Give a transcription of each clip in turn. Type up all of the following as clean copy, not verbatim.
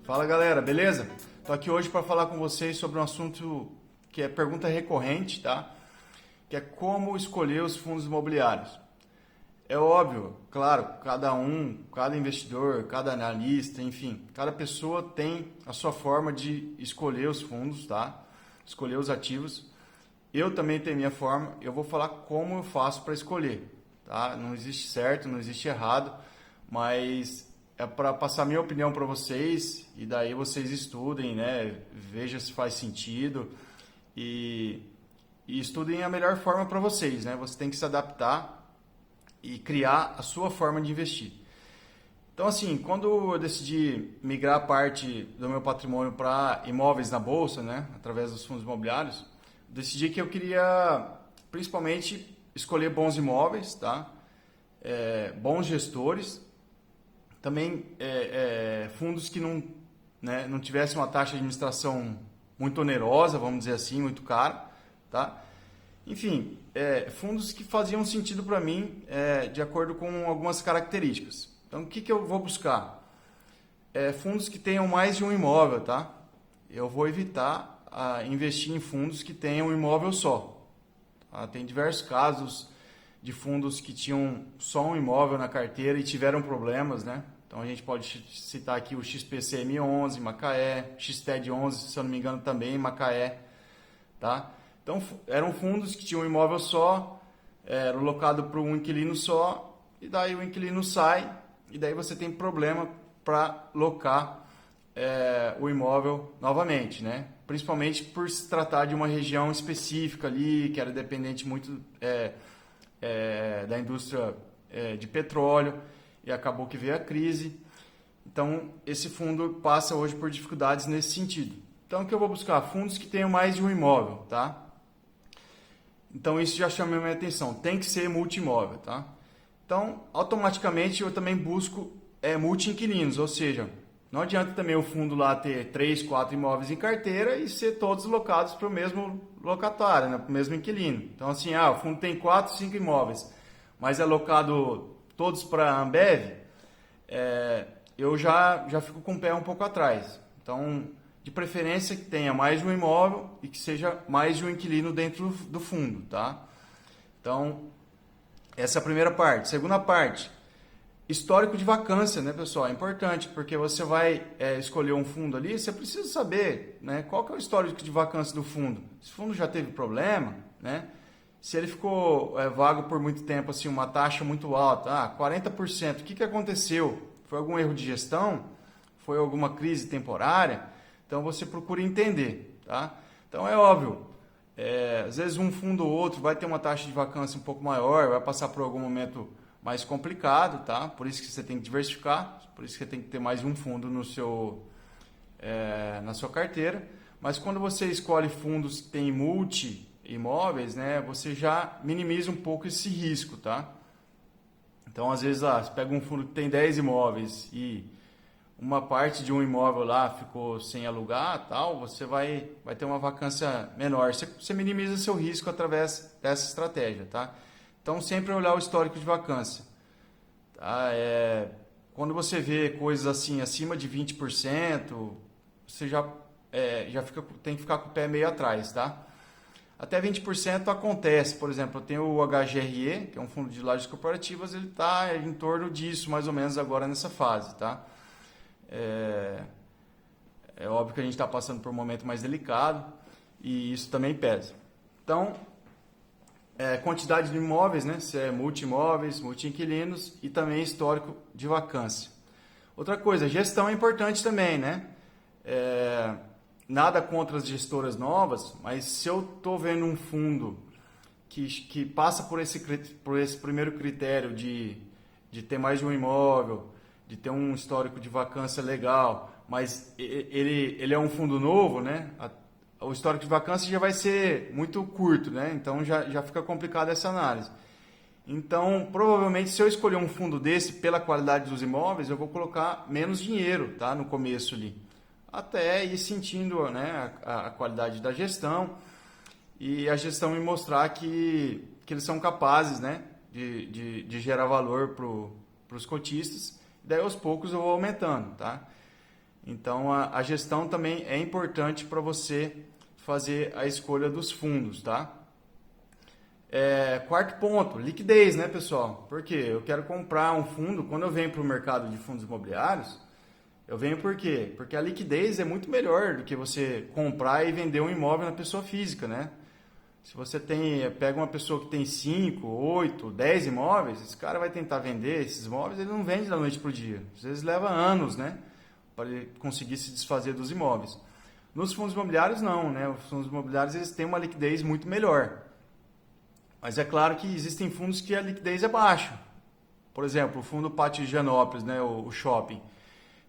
Fala galera, beleza? Tô aqui hoje para falar com vocês sobre um assunto que é pergunta recorrente, tá? Que é como escolher os fundos imobiliários. É óbvio, claro, cada investidor, cada analista, enfim, cada pessoa tem a sua forma de escolher os fundos, tá? Escolher os ativos. Eu também tenho minha forma, eu vou falar como eu faço para escolher, tá? Não existe certo, não existe errado, mas é para passar minha opinião para vocês e daí vocês estudem, né? Veja se faz sentido e estudem a melhor forma para vocês, né? Você tem que se adaptar e criar a sua forma de investir. Então, assim, quando eu decidi migrar parte do meu patrimônio para imóveis na bolsa, né? Através dos fundos imobiliários, decidi que eu queria principalmente escolher bons imóveis, tá? Bons gestores. Também fundos que não, né, não tivessem uma taxa de administração muito onerosa, vamos dizer assim, muito cara, tá? Enfim, fundos que faziam sentido para mim de acordo com algumas características. Então, o que eu vou buscar? Fundos que tenham mais de um imóvel, tá? Eu vou evitar investir em fundos que tenham um imóvel só. Tá? Tem diversos casos de fundos que tinham só um imóvel na carteira e tiveram problemas, né? Então a gente pode citar aqui o XPCM11, Macaé, XTED11, se eu não me engano também, Macaé, tá? Então eram fundos que tinham um imóvel só, era locado para um inquilino só, e daí o inquilino sai, e daí você tem problema para locar o imóvel novamente, né? Principalmente por se tratar de uma região específica ali, que era dependente muito da indústria de petróleo, e acabou que veio a crise. Então, esse fundo passa hoje por dificuldades nesse sentido. Então, o que eu vou buscar? Fundos que tenham mais de um imóvel, tá? Então, isso já chama a minha atenção. Tem que ser multi-imóvel, tá? Então, automaticamente, eu também busco multi-inquilinos, ou seja, não adianta também o fundo lá ter 3, 4 imóveis em carteira e ser todos locados para o mesmo locatário, né? Para o mesmo inquilino. Então, assim, o fundo tem 4, 5 imóveis, mas é locado todos para a Ambev, eu já fico com o pé um pouco atrás. Então, de preferência que tenha mais de um imóvel e que seja mais de um inquilino dentro do fundo, tá? Então, essa é a primeira parte. Segunda parte, histórico de vacância, né, pessoal? É importante, porque você vai escolher um fundo ali, você precisa saber, né, qual que é o histórico de vacância do fundo. Se o fundo já teve problema, né? Se ele ficou vago por muito tempo, assim, uma taxa muito alta, 40%, o que aconteceu? Foi algum erro de gestão? Foi alguma crise temporária? Então, você procura entender, tá? Então, é óbvio, às vezes um fundo ou outro vai ter uma taxa de vacância um pouco maior, vai passar por algum momento mais complicado, tá? Por isso que você tem que diversificar, por isso que você tem que ter mais de um fundo na sua carteira. Mas quando você escolhe fundos que têm multi-imóveis, né, você já minimiza um pouco esse risco, tá? Então, às vezes, você pega um fundo que tem 10 imóveis e uma parte de um imóvel lá ficou sem alugar, tal, você vai ter uma vacância menor. Você minimiza seu risco através dessa estratégia, tá? Então, sempre olhar o histórico de vacância. Tá? Quando você vê coisas assim, acima de 20%, você já tem que ficar com o pé meio atrás, tá? Até 20% acontece, por exemplo, eu tenho o HGRE, que é um fundo de lajes corporativas, ele está em torno disso, mais ou menos, agora nessa fase, tá? É óbvio que a gente está passando por um momento mais delicado e isso também pesa. Então, quantidade de imóveis, né? Se é multi-imóveis, multi-inquilinos e também histórico de vacância. Outra coisa, gestão é importante também, né? Nada contra as gestoras novas, mas se eu estou vendo um fundo que passa por esse primeiro critério de ter mais de um imóvel, de ter um histórico de vacância legal, mas ele é um fundo novo, né? O histórico de vacância já vai ser muito curto, né? Então já fica complicada essa análise. Então, provavelmente, se eu escolher um fundo desse pela qualidade dos imóveis, eu vou colocar menos dinheiro, tá? No começo ali. Até ir sentindo, né, a qualidade da gestão e a gestão me mostrar que eles são capazes, né, de gerar valor para os cotistas. Daí aos poucos eu vou aumentando, tá? Então a gestão também é importante para você fazer a escolha dos fundos, tá? Quarto ponto, liquidez, né, pessoal? Porque eu quero comprar um fundo, quando eu venho para o mercado de fundos imobiliários, eu venho por quê? Porque a liquidez é muito melhor do que você comprar e vender um imóvel na pessoa física, né? Se você pega uma pessoa que tem 5, 8, 10 imóveis, esse cara vai tentar vender esses imóveis, ele não vende da noite para o dia. Às vezes leva anos, né, para ele conseguir se desfazer dos imóveis. Nos fundos imobiliários não, né? Os fundos imobiliários eles têm uma liquidez muito melhor. Mas é claro que existem fundos que a liquidez é baixa. Por exemplo, o fundo Pátio de Higienópolis, né, o shopping,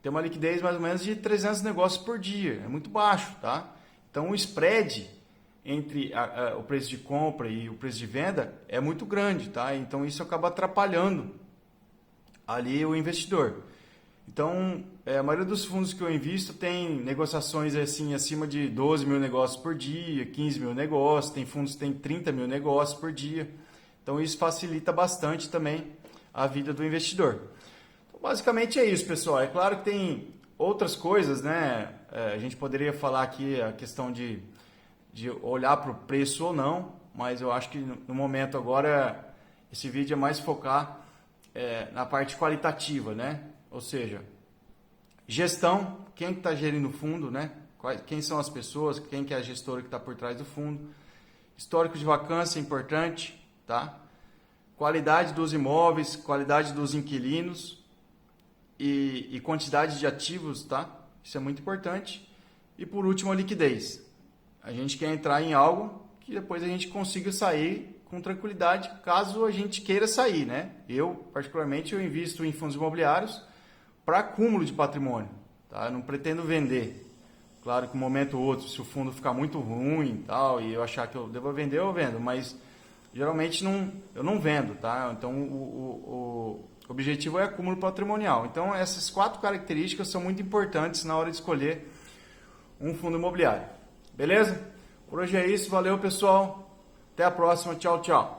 tem uma liquidez mais ou menos de 300 negócios por dia. É muito baixo, tá? Então o spread entre o preço de compra e o preço de venda é muito grande, tá? Então isso acaba atrapalhando ali o investidor. Então, a maioria dos fundos que eu invisto tem negociações assim acima de 12 mil negócios por dia, 15 mil negócios, tem fundos que tem 30 mil negócios por dia. Então isso facilita bastante também a vida do investidor. Então, basicamente é isso, pessoal. É claro que tem outras coisas, né? A gente poderia falar aqui a questão de olhar para o preço ou não, mas eu acho que no momento agora esse vídeo é mais focar na parte qualitativa, né? Ou seja, gestão, quem está gerindo o fundo, né? Quem são as pessoas, quem que é a gestora que está por trás do fundo. Histórico de vacância é importante, tá? Qualidade dos imóveis, qualidade dos inquilinos e quantidade de ativos, tá? Isso é muito importante. E por último, a liquidez. A gente quer entrar em algo que depois a gente consiga sair com tranquilidade, caso a gente queira sair, né? Eu, particularmente, eu invisto em fundos imobiliários para acúmulo de patrimônio, tá? Eu não pretendo vender. Claro que um momento ou outro, se o fundo ficar muito ruim e eu achar que eu devo vender, eu vendo, mas geralmente eu não vendo, tá? Então o objetivo é acúmulo patrimonial. Então essas 4 características são muito importantes na hora de escolher um fundo imobiliário. Beleza? Por hoje é isso, valeu pessoal, até a próxima, tchau, tchau.